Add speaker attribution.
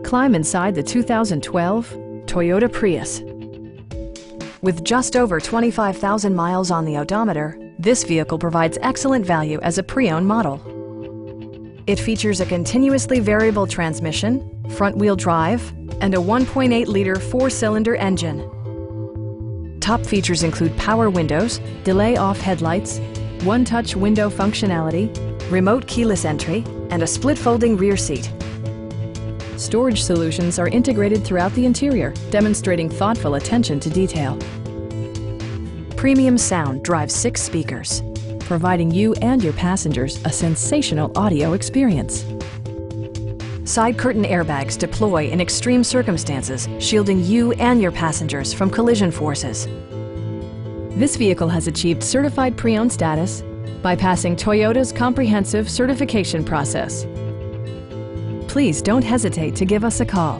Speaker 1: Climb inside the 2012 Toyota Prius. With just over 25,000 miles on the odometer, this vehicle provides excellent value as a pre-owned model. It features a continuously variable transmission, front-wheel drive, and a 1.8-liter four-cylinder engine. Top features include power windows, delay-off headlights, one-touch window functionality, remote keyless entry, and a split-folding rear seat. Storage solutions are integrated throughout the interior, demonstrating thoughtful attention to detail. Premium sound drives 6 speakers, providing you and your passengers a sensational audio experience. Side curtain airbags deploy in extreme circumstances, shielding you and your passengers from collision forces. This vehicle has achieved certified pre-owned status by passing Toyota's comprehensive certification process. Please don't hesitate to give us a call.